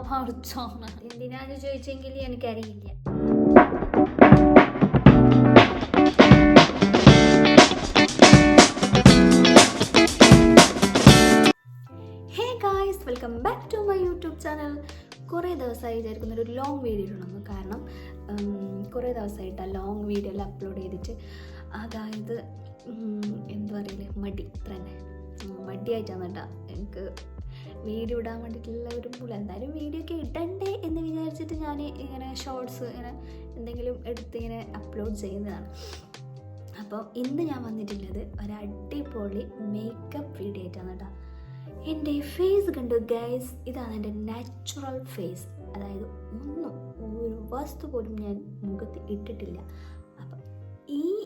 പഠിച്ചോന്ന് എന്തിനാന്ന് ചോദിച്ചെങ്കിൽ എനിക്കറിയില്ല. Hey guys, welcome back to my YouTube channel. കുറേ ദിവസമായി വിചാരിക്കുന്നൊരു ലോങ് വീഡിയോ ഇടണമെന്ന്. കാരണം കുറേ ദിവസമായിട്ട് ആ ലോങ് വീഡിയോ എല്ലാം അപ്ലോഡ് ചെയ്തിട്ട് അതായത് എന്താ പറയില്ലേ, മടി ഇത്ര തന്നെ മടിയായിട്ടാണ് കേട്ടോ എനിക്ക് വീഡിയോ ഇടാൻ വേണ്ടിയിട്ടുള്ള ഒരു മൂല. എന്തായാലും വീഡിയോ ഒക്കെ ഇടണ്ടേ എന്ന് വിചാരിച്ചിട്ട് ഞാൻ ഇങ്ങനെ ഷോർട്സ് ഇങ്ങനെ എന്തെങ്കിലും എടുത്ത് ഇങ്ങനെ അപ്ലോഡ് ചെയ്യുന്നതാണ്. അപ്പോൾ ഇന്ന് ഞാൻ വന്നിട്ടുള്ളത് ഒരു അടിപൊളി മേക്കപ്പ് വീഡിയോ ആയിട്ടാണ് കേട്ടോ. എൻ്റെ ഫേസ് കണ്ടു ഗൈസ്, ഇതാണ് എൻ്റെ നാച്ചുറൽ ഫേസ്. അതായത് ഒരു വസ്തു പോലും ഞാൻ മുഖത്ത് ഇട്ടിട്ടില്ല. അപ്പം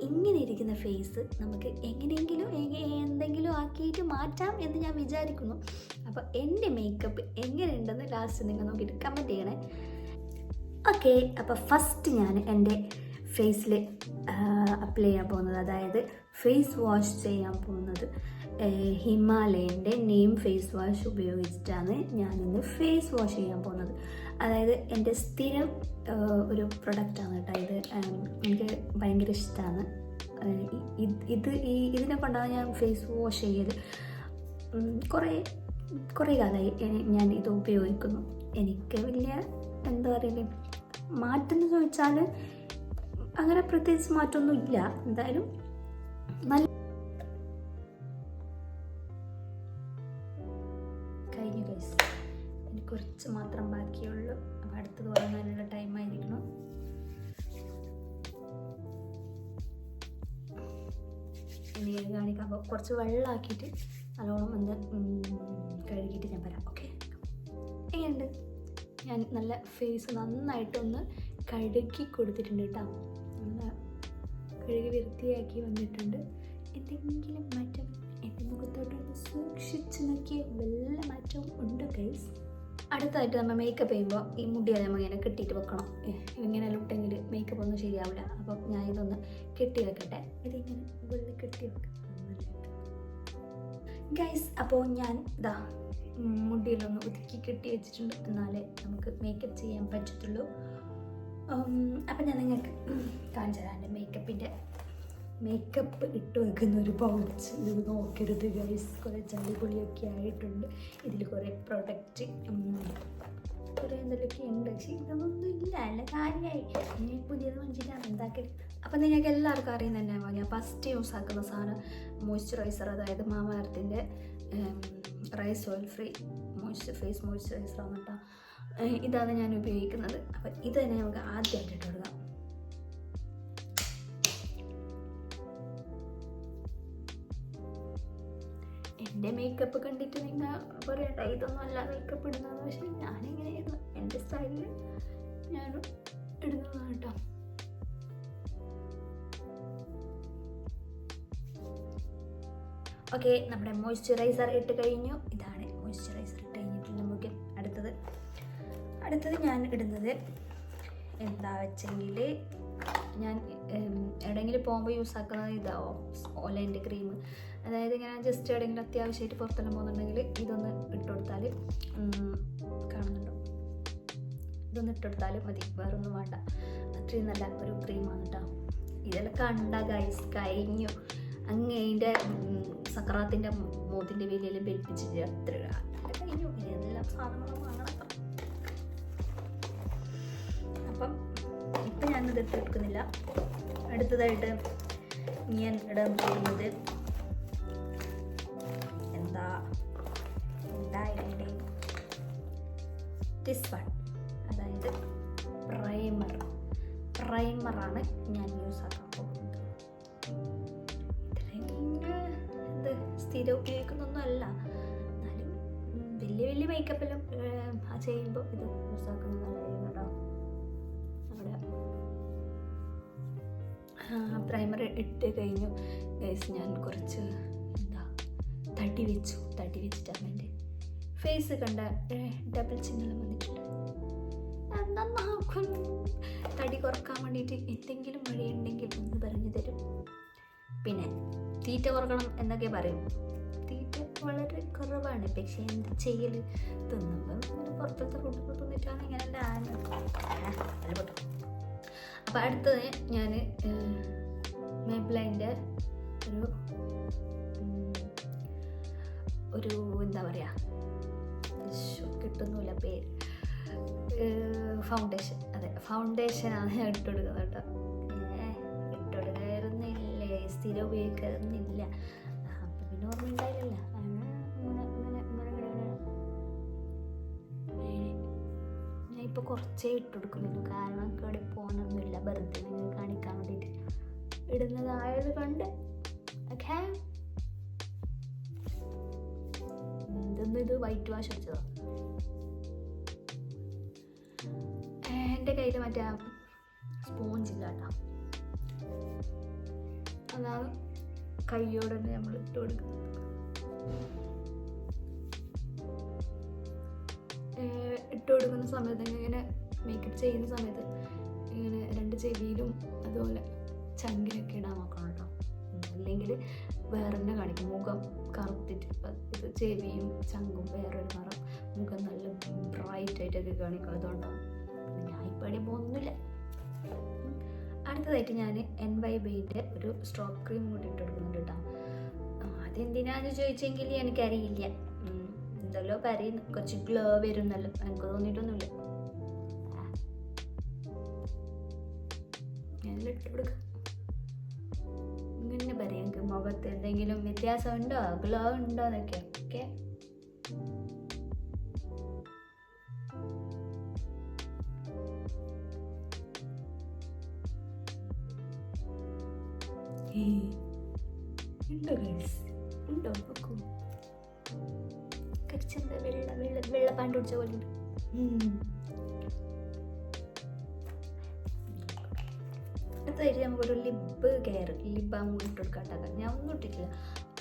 ഇങ്ങനെ ഇരിക്കുന്ന ഫേസ് നമുക്ക് എങ്ങനെയെങ്കിലും എന്തെങ്കിലും ആക്കിയിട്ട് മാറ്റാം എന്ന് ഞാൻ വിചാരിക്കുന്നു. അപ്പോൾ എൻ്റെ മേക്കപ്പ് എങ്ങനെയുണ്ടെന്ന് ലാസ്റ്റ് നിങ്ങൾ നോക്കിയിട്ട് കമൻറ്റ് ചെയ്യണേ. ഓക്കെ, അപ്പോൾ ഫസ്റ്റ് ഞാൻ എൻ്റെ ഫേസിൽ അപ്ലൈ ചെയ്യാൻ പോകുന്നത്, അതായത് ഫേസ് വാഷ് ചെയ്യാൻ പോകുന്നത് ഹിമാലയൻ്റെ നെയിം ഫേസ് വാഷ് ഉപയോഗിച്ചിട്ടാണ് ഞാനിന്ന് ഫേസ് വാഷ് ചെയ്യാൻ പോകുന്നത്. അതായത് എൻ്റെ സ്ഥിരം ഒരു പ്രൊഡക്റ്റാണ് കേട്ടോ ഇത്. എനിക്ക് ഭയങ്കര ഇഷ്ടമാണ് ഇതിനെ കൊണ്ടാണ് ഞാൻ ഫേസ് വാഷ് ചെയ്യൽ. കുറേ കാലമായി ഞാൻ ഇത് ഉപയോഗിക്കുന്നു. എനിക്ക് വലിയ എന്താ പറയുക മാറ്റം എന്ന് ചോദിച്ചാൽ അങ്ങനെ പ്രത്യേകിച്ച് മാറ്റമൊന്നും ഇല്ല. എന്തായാലും നല്ല കഴിഞ്ഞു ഗൈസ്, ഇനി കുറച്ച് മാത്രം ബാക്കിയുള്ളൂ. അപ്പോൾ അടുത്തത് തുടങ്ങാനുള്ള ടൈമായിരിക്കണം. ഇനി കാണിക്കാം. അപ്പോൾ കുറച്ച് വെള്ളമാക്കിയിട്ട് നല്ലോണം ഒന്ന് കഴുകിയിട്ട് ഞാൻ വരാം. ഓക്കെ, എങ്ങനെയുണ്ട്? ഞാൻ നല്ല ഫേസ് നന്നായിട്ടൊന്ന് കഴുകി കൊടുത്തിട്ടുണ്ട് കേട്ടോ. നല്ല കഴുകി വൃത്തിയാക്കി വന്നിട്ടുണ്ട്. എന്തെങ്കിലും മാറ്റം എൻ്റെ മുഖത്തോട്ടൊന്ന് സൂക്ഷിച്ച് നോക്കിയ വല്ല മാറ്റവും ഉണ്ട് ഗൈസ്. അടുത്തായിട്ട് നമ്മൾ മേക്കപ്പ് ചെയ്യുമ്പോൾ ഈ മുടിയെല്ലാം നമ്മൾ ഇങ്ങനെ കെട്ടിയിട്ട് വെക്കണം. ഇങ്ങനെ ഇട്ടെങ്കിൽ മേക്കപ്പ് ഒന്നും ശരിയാവില്ല. അപ്പം ഞാൻ ഇതൊന്ന് കെട്ടി വെക്കട്ടെ. ഇതിങ്ങനെ വെള്ളം കെട്ടി വെക്കാം ഗൈസ്. അപ്പോൾ ഞാൻ ഇതാ മുടിയിലൊന്ന് ഒതുക്കി കെട്ടി വെച്ചിട്ടുണ്ട്. എന്നാലേ നമുക്ക് മേക്കപ്പ് ചെയ്യാൻ പറ്റത്തുള്ളൂ. അപ്പം ഞാൻ നിങ്ങൾക്ക് കാണിച്ചു തരാം എൻ്റെ മേക്കപ്പ് ഇട്ട് വെക്കുന്ന ഒരു പൗച്ച്. ഇത് നോക്കരുത് ഗൈസ്, കുറേ ചളിപൊളിയൊക്കെ ആയിട്ടുണ്ട്. ഇതിൽ കുറേ പ്രൊഡക്റ്റ് കുറേ എന്തെങ്കിലുമൊക്കെ ഉണ്ട്. പക്ഷേ ഇതൊന്നും ഇല്ല, അല്ല കാര്യമായി ഞാൻ പുതിയത് വാങ്ങിച്ചിട്ടാണ് ഉണ്ടാക്കൽ. അപ്പം നിങ്ങൾക്ക് എല്ലാവർക്കും അറിയുന്ന തന്നെയാണോ, ഞാൻ ഫസ്റ്റ് യൂസ് ആക്കുന്ന സാധനം മോയ്സ്ചറൈസർ, അതായത് മാമാ എർത്തിൻ്റെ റൈസ് ഓയിൽ ഫ്രീ ഫേസ് മോയ്സ്ചറൈസറാണ് കേട്ടോ. ഇതാണ് ഞാൻ ഉപയോഗിക്കുന്നത്. അപ്പം ഇത് തന്നെ നമുക്ക് ആദ്യമായിട്ട് ഇട്ട് കൊടുക്കാം. എൻ്റെ മേക്കപ്പ് കണ്ടിട്ട് നിങ്ങൾ പറയണ്ട ഇതൊന്നും അല്ല മേക്കപ്പ് ഇടുന്നത്. പക്ഷേ ഞാനിങ്ങനെ ചെയ്തു എൻ്റെ സ്റ്റൈലിൽ ഞാൻ ഇടുന്നതാണ് കേട്ടോ. ഓക്കെ, നമ്മുടെ മോയ്സ്ചറൈസർ ഇട്ട് കഴിഞ്ഞു. ഇതാണ് മോയ്സ്ചറൈസർ ഇട്ട് കഴിഞ്ഞിട്ടുള്ള നമുക്ക് അടുത്തത് ഞാൻ ഇടുന്നത് എന്താ വെച്ചെങ്കിൽ, ഞാൻ എവിടെയെങ്കിലും പോകുമ്പോൾ യൂസ് ആക്കുന്നത് ഇതാവോ ഓലൻ്റെ ക്രീം. അതായത് ഇങ്ങനെ ജസ്റ്റ് എവിടെയെങ്കിലും അത്യാവശ്യമായിട്ട് പുറത്തെല്ലാം പോകുന്നുണ്ടെങ്കിൽ ഇതൊന്ന് ഇട്ട് കൊടുത്താൽ കാണുന്നുണ്ടോ, ഇതൊന്ന് ഇട്ട് കൊടുത്താലും മതി, വേറൊന്നും വേണ്ട. അത്രയും നല്ല ഒരു ക്രീമാണ് കേട്ടോ. ഇതെല്ലാം കണ്ട ഗൈസ് കഴിഞ്ഞു. അങ്ങേൻ്റെ സക്രാത്തിൻ്റെ മോത്തിൻ്റെ വലിയെല്ലാം ബെൽപ്പിച്ചിട്ട് അത്ര കഴിഞ്ഞു. ഇതെല്ലാം സാധനങ്ങളും വാങ്ങണം. അപ്പം ഇപ്പം ഞാനിത് ഇട്ട് എടുക്കുന്നില്ല. അടുത്തതായിട്ട് ഞാൻ ഇടാൻ പോകുന്നത് എന്താ ദിസ് വൺ, അതായത് പ്രൈമറാണ് ഞാൻ യൂസ് ആക്കാൻ പോകുന്നത്. ഇത് സ്ഥിരം ഉപയോഗിക്കുന്നൊന്നും അല്ല, എന്നാലും വലിയ മേക്കപ്പെല്ലാം ചെയ്യുമ്പോൾ ഇത് യൂസ് ആക്കുന്നത് നല്ലതായിരുന്നു കേട്ടോ. നമ്മുടെ പ്രൈമർ ഇട്ട് കഴിഞ്ഞു ഗൈസ്. ഞാൻ കുറച്ച് തടി വെച്ചിട്ടാണ് എൻ്റെ ഫേസ് കണ്ട ഡബിൾ ചിഹ്നം വന്നിട്ടുണ്ട്. നന്നാക്കും. തടി കുറക്കാൻ വേണ്ടിയിട്ട് എന്തെങ്കിലും വഴിയുണ്ടെങ്കിൽ ഒന്ന് പറഞ്ഞു തരും. പിന്നെ തീറ്റ കുറക്കണം എന്നൊക്കെ പറയും. തീറ്റ വളരെ കുറവാണ്. പക്ഷേ എന്ത് ചെയ്യൽ, തിന്നുമ്പോൾ ഇങ്ങനെ പുറത്തത്തെ ഫുഡൊക്കെ തിന്നിട്ടാണ് ഇങ്ങനെ എല്ലാം. അപ്പോൾ അടുത്തത് ഞാൻ മേബ്ലൈൻ്റെ ഒരു എന്താ പറയുക, കിട്ടുന്നില്ല പേര്, ഫൗണ്ടേഷൻ. അതെ, ഫൗണ്ടേഷനാണ് ഞാൻ ഇട്ടുകൊടുക്കുന്നത് കേട്ടോ. ഇട്ടുകൊടുക്കാറുന്നില്ലേ, സ്ഥിരം ഉപയോഗിക്കാറുന്നില്ല. അപ്പം പിന്നെ ഓർമ്മ ഉണ്ടായില്ലല്ലോ. ഞാൻ ഇപ്പോൾ കുറച്ചേ ഇട്ടുകൊടുക്കുന്നുള്ളൂ, കാരണം ഇവിടെ പോകണമെന്നില്ല, വെറുതെ നിങ്ങൾ കാണിക്കാൻ വേണ്ടിയിട്ട് ഇടുന്നതായത് കൊണ്ട്. ഓക്കെ, ഇത് വൈറ്റ് വാഷ് അടിച്ചതാണ്. എൻ്റെ കയ്യിൽ മറ്റേ സ്പോഞ്ചില്ല കേട്ടോ, അതാണ് കയ്യോടെ തന്നെ നമ്മൾ ഇട്ട് കൊടുക്കുന്നത്. ഇട്ട് കൊടുക്കുന്ന സമയത്ത് ഇങ്ങനെ മേക്കപ്പ് ചെയ്യുന്ന സമയത്ത് ഇങ്ങനെ 2 ചെവിയിലും അതുപോലെ ചങ്കിലൊക്കെ ഇടാൻ നോക്കണം കേട്ടോ. അല്ലെങ്കിൽ വേറെ തന്നെ കാണിക്കും, മുഖം കറുത്തിട്ട്. ഇത് ചെവിയും ചങ്കും വേറൊരു നിറം, മുഖം നല്ല ബ്രൈറ്റ് ആയിട്ടൊക്കെ കാണിക്കും. അതുകൊണ്ടാണ് ഞാൻ ഇപ്പോൾ എവിടെയും പോകുന്നില്ല. അടുത്തതായിട്ട് ഞാൻ NYBയുടെ ഒരു സ്ട്രോക്ക് ക്രീം കൂടി ഇട്ട് കൊടുക്കുന്നുണ്ട് കേട്ടോ. അതെന്തിനാന്ന് ചോദിച്ചെങ്കിൽ എനിക്കറിയില്ല, എന്തല്ലോ പറയുന്നു, കുറച്ച് ഗ്ലോ വരുന്നല്ലോ, എനിക്ക് തോന്നിയിട്ടൊന്നുമില്ല. ഞാനിട്ട് കൊടുക്കാം. ഇങ്ങനെ പറയും എനിക്ക് മുഖത്ത് എന്തെങ്കിലും വ്യത്യാസം ഉണ്ടോ, ഗ്ലോ ഉണ്ടോ എന്നൊക്കെ. ഓക്കെ, ഉണ്ടോ ഗൈസ്, ഉണ്ടോ? നോക്കൂ, കരിച്ചെന്താ വെള്ള പാൻറ് പിടിച്ച പോലെ ഉണ്ട്. അടുത്തതായിട്ട് നമുക്കൊരു ലിപ്പ് കെയർ, ലിപ് ബാം കൂടി ഇട്ട് കൊടുക്കാട്ടാക്കാം. ഞാൻ ഒന്നും ഇട്ടിട്ടില്ല,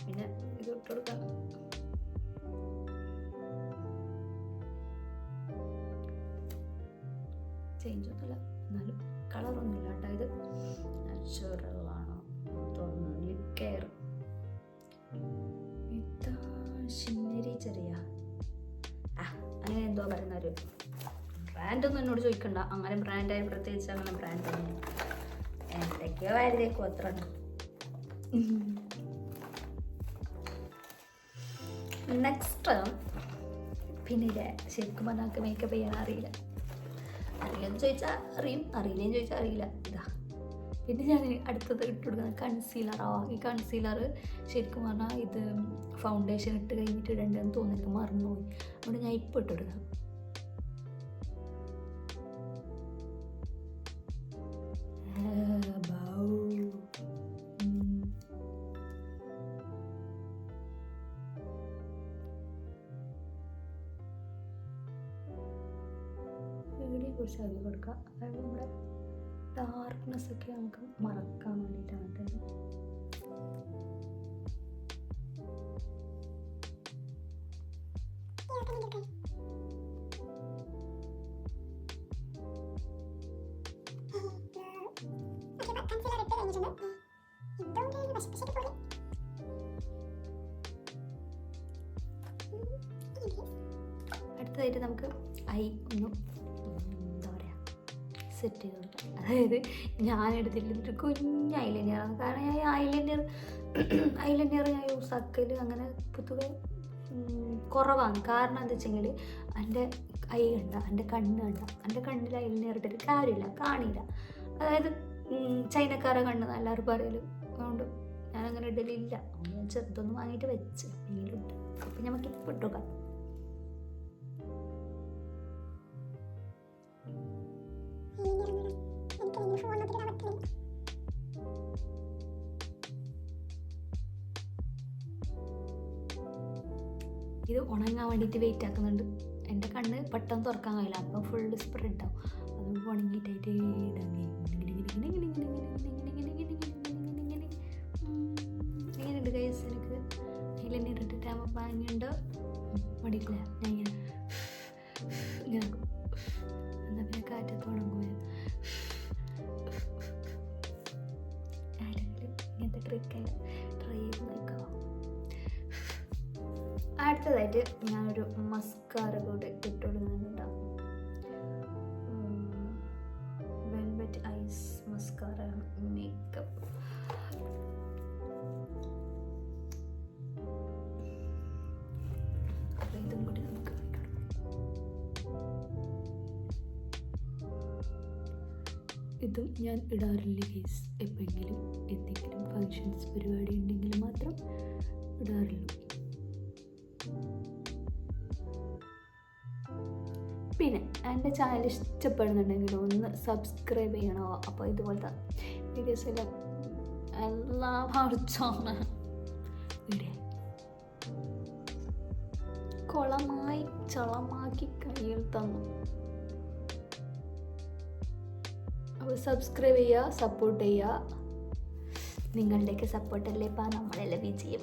പിന്നെ ഇത് ഇട്ട് കൊടുക്കാം. ചേഞ്ച് ഒന്നുമില്ല, എന്നാലും കളറൊന്നുമില്ല കേട്ടോ. ഇത് നാച്ചുറലാണോ തോന്നുന്നു. ലിപ് കെയർ ഇതാ ഷിമ്മരി ചെറിയ അങ്ങനെ എന്തോ പറയുന്ന ഒരു ബ്രാൻഡൊന്നും എന്നോട് ചോദിക്കണ്ട. അങ്ങനെ ബ്രാൻഡായി പ്രത്യേകിച്ച് അങ്ങനെ ബ്രാൻഡ് തന്നെ എന്തൊക്കെയോ ആയിരുന്നേക്കും അത്ര. നെക്സ്റ്റ് പിന്നെ ശരിക്കും പറഞ്ഞാൽ മേക്കപ്പ് ചെയ്യാൻ അറിയില്ല. അറിയാമെന്ന് ചോദിച്ചാൽ അറിയും, അറിയില്ലെന്ന് ചോദിച്ചാൽ അറിയില്ല. ഇതാ പിന്നെ ഞാൻ അടുത്തത് ഇട്ട് കൊടുക്കുന്നത് കൺസീലറാണ്. ഈ കൺസീലർ ശരിക്കും പറഞ്ഞാൽ ഇത് ഫൗണ്ടേഷൻ ഇട്ട് കഴിഞ്ഞിട്ട് ഇടണ്ടെന്ന് തോന്നിയിട്ട് മറന്നുപോയി, അതുകൊണ്ട് ഞാൻ ഇപ്പോൾ ഇട്ട് കൊടുക്കാം. കുറച്ച് അരി കൊടുക്കുക, അതായത് നമ്മുടെ ഡാർക്ക്നെസ് ഒക്കെ നമുക്ക് മറക്കാൻ വേണ്ടിയിട്ടാണ് കേട്ടോ. അടുത്തതായിട്ട് നമുക്ക് ഐ ഒന്ന് എന്താ പറയുക സെറ്റ് ചെയ്ത് കൊടുക്കാം. അതായത് ഞാൻ എടുത്തിട്ടൊരു കുഞ്ഞ് ഐലൈനറാണ്, കാരണം ഞാൻ ഐലൈനർ ഞാൻ യൂസ് ആക്കൽ അങ്ങനെ പൊതുവെ കുറവാണ്. കാരണം എന്താ വെച്ചെങ്കിൽ എൻ്റെ ഐ കണ്ട, എൻ്റെ കണ്ണ് കണ്ട, എൻ്റെ കണ്ണിൽ ഐലൈനർ ഇട്ടിട്ട് കാര്യമില്ല, കാണില്ല. അതായത് ചൈനക്കാരെ കണ്ണ് എല്ലാവരും പറയലും, അതുകൊണ്ട് ഞാനങ്ങനെ ഇടലില്ല. ഞാൻ ചെറുതൊന്നും വാങ്ങിയിട്ട് വെച്ച് വീലുണ്ട്. അപ്പം നമുക്ക് ഇപ്പോൾ ഇട്ടോക്കാം. ഇത് ഉണങ്ങാൻ വേണ്ടിയിട്ട് വെയിറ്റ് ആക്കുന്നുണ്ട്. എൻ്റെ കണ്ണ് പെട്ടെന്ന് തുറക്കാൻ കഴിയില്ല, അപ്പം ഫുള്ള് സ്പ്രെഡ് ആവും. അതുകൊണ്ട് ഉണങ്ങിയിട്ടായിട്ട് എങ്ങനെയുണ്ട് ഗൈസ്? എനിക്ക് ഐലൈനർ ഇട്ടിട്ടാകുമ്പോൾ ഭംഗിയുണ്ടോ? മടിക്കില്ല. ഞാൻ ഇങ്ങനെ എന്നാൽ പിന്നെ കാറ്റത്ത് ഉണങ്ങുക. ആരെങ്കിലും ഇങ്ങനത്തെ ട്രിക്കെല്ലാം ട്രൈ ചെയ്ത് നോക്കാം. ലാസ്റ്റായിട്ട് ഞാനൊരു മസ്കാര കൂടെ ഇട്ടുകൊടുക്കുന്നുണ്ടാവും. Velvet eyes mascara makeup. അപ്പോൾ ഇതും കൂടി നമുക്ക് ഇതും ഞാൻ ഇടാറില്ല ഗൈസ്. എപ്പോഴെങ്കിലും എന്തെങ്കിലും ഫങ്ഷൻസ് പരിപാടി ഉണ്ടെങ്കിൽ മാത്രം ഇടാറുള്ളൂ. പിന്നെ എൻ്റെ ചാനൽ ഇഷ്ടപ്പെടുന്നുണ്ടെങ്കിൽ ഒന്ന് സബ്സ്ക്രൈബ് ചെയ്യണോ. അപ്പോൾ ഇതുപോലത്തെ വീഡിയോസെല്ലാം എല്ലാവർക്കും വീഡിയോ കുളമായി ചളമാക്കി കയ്യിൽ തന്നു. അപ്പോൾ സബ്സ്ക്രൈബ് ചെയ്യുക, സപ്പോർട്ട് ചെയ്യുക. നിങ്ങളുടെയൊക്കെ സപ്പോർട്ടല്ലേ ഇപ്പം നമ്മളെല്ലാം വിജയം.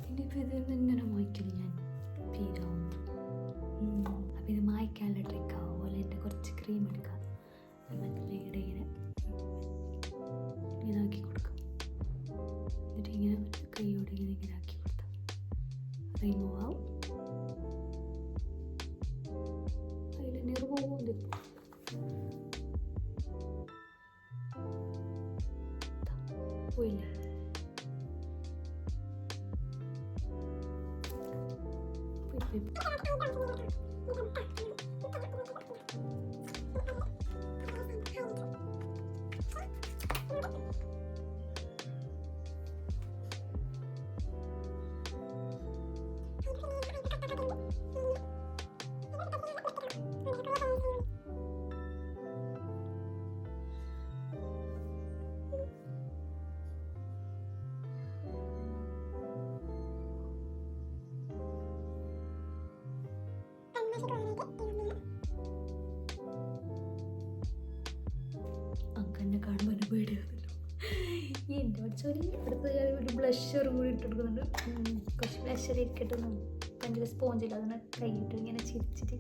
ഇനിയിപ്പോൾ ഇത് ഇങ്ങനെ മായ്ക്കുന്നു ഞാൻ തീരാവുന്നു. അപ്പോൾ ഇത് മായ്ക്കാനുള്ള ട്രിക്കാവും പോലെ എൻ്റെ കുറച്ച് ക്രീം എടുക്കാം. ഇങ്ങനെ ഇങ്ങനെ ആക്കി കൊടുക്കാം. എന്നിട്ട് ഇങ്ങനെ കൈയോടെ ഇങ്ങനെ ആക്കി കൊടുത്താൽ റിമൂവ് ആവും. അതിൽ പോകും. പോയില്ലേ? അങ്ങനെ കാണുമ്പോൾ ഒരു പേടിയാണല്ലോ. എൻ്റെ പഠിച്ചോലി അടുത്ത ഞാൻ ഒരു ബ്ലഷർ കൂടി ഇട്ടെടുക്കുന്നുണ്ട്. കുറച്ച് ബ്ലഷർ ഇരിക്കട്ടെ. എൻ്റെ സ്പോഞ്ചില്ല, അതിനെ കൈയിട്ട് ഇങ്ങനെ ചിരിച്ചിട്ട്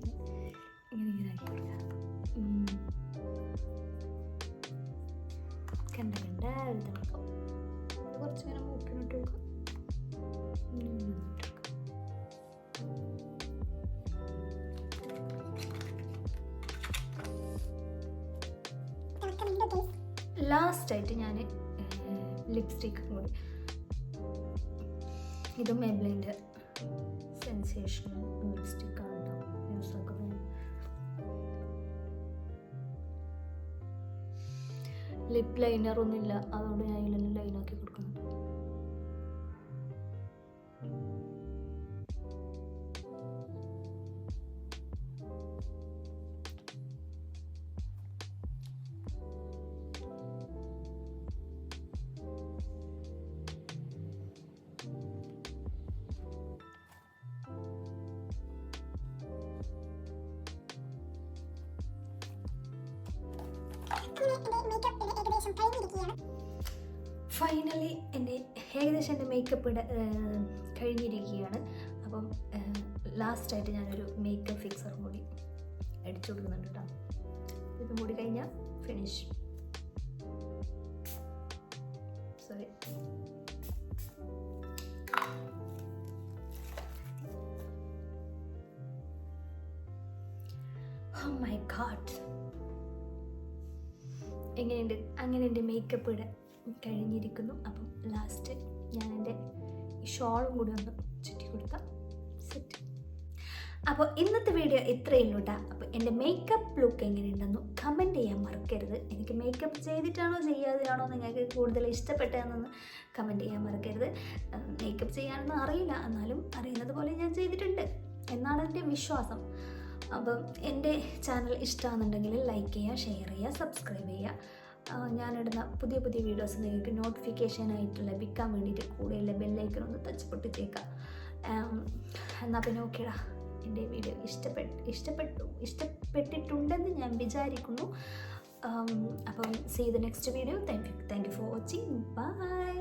ഇങ്ങനെ ആക്കി കൊടുക്കാം. കണ്ട എടുക്കാം. കുറച്ചിങ്ങനെ മൂക്കിനിട്ട് കൊടുക്കാം. ലാസ്റ്റായിട്ട് ഞാൻ ലിപ്സ്റ്റിക്കും കൂടി. ഇതും മെബ്ലിൻ്റെ സെൻസേഷണൽ ലിപ്സ്റ്റിക്കാണ് യൂസ് ആക്കുന്നത്. ലിപ് ലൈനർ ഒന്നുമില്ല, അതുകൊണ്ട് ഞാൻ ഇതിലെല്ലാം ലൈനാക്കി കൊടുക്കുന്നുണ്ട്. ഫൈനലി ഏകദേശം എൻ്റെ മേക്കപ്പ് കഴിഞ്ഞിരിക്കുകയാണ്. അപ്പം ലാസ്റ്റായിട്ട് ഞാനൊരു മേക്കപ്പ് ഫിക്സറും കൂടി അടിച്ചു കൊടുക്കുന്നുണ്ട് കേട്ടോ. ഇതും കൂടി കഴിഞ്ഞാൽ finish. Sorry, oh my god, എങ്ങനെയുണ്ട്? അങ്ങനെ എൻ്റെ മേക്കപ്പ് കഴിഞ്ഞിരിക്കുന്നു. അപ്പം ലാസ്റ്റ് ഞാൻ എൻ്റെ ഈ ഷോളും കൂടി ഒന്ന് ചുറ്റി കൊടുത്താൽ സെറ്റ്. അപ്പോൾ ഇന്നത്തെ വീഡിയോ ഇത്രയുള്ളൂ കേട്ടോ. അപ്പോൾ എൻ്റെ മേക്കപ്പ് ലുക്ക് എങ്ങനെയുണ്ടെന്ന് കമൻറ്റ് ചെയ്യാൻ മറക്കരുത്. എനിക്ക് മേക്കപ്പ് ചെയ്തിട്ടാണോ ചെയ്യാതെയാണോ നിങ്ങൾക്ക് കൂടുതൽ ഇഷ്ടപ്പെട്ടതെന്നൊന്ന് കമൻറ്റ് ചെയ്യാൻ മറക്കരുത്. മേക്കപ്പ് ചെയ്യാനൊന്നും അറിയില്ല, എന്നാലും അറിയുന്നത് പോലെ ഞാൻ ചെയ്തിട്ടുണ്ട് എന്നാണ് എൻ്റെ വിശ്വാസം. അപ്പം എൻ്റെ ചാനൽ ഇഷ്ടമാണെന്നുണ്ടെങ്കിൽ ലൈക്ക് ചെയ്യുക, ഷെയർ ചെയ്യുക, സബ്സ്ക്രൈബ് ചെയ്യുക. ഞാനിടുന്ന പുതിയ പുതിയ വീഡിയോസ് നിങ്ങൾക്ക് നോട്ടിഫിക്കേഷനായിട്ട് ലഭിക്കാൻ വേണ്ടിയിട്ട് കൂടെയുള്ള ബെല്ലൈക്കൺ ഒന്ന് ടച്ച് പൊട്ടിച്ചേക്കാം. എന്നാൽ പിന്നെ ഓക്കേടാ. എൻ്റെ വീഡിയോ ഇഷ്ടപ്പെട്ടിട്ടുണ്ടെന്ന് ഞാൻ വിചാരിക്കുന്നു. അപ്പം see the next video. Thank you for watching. By.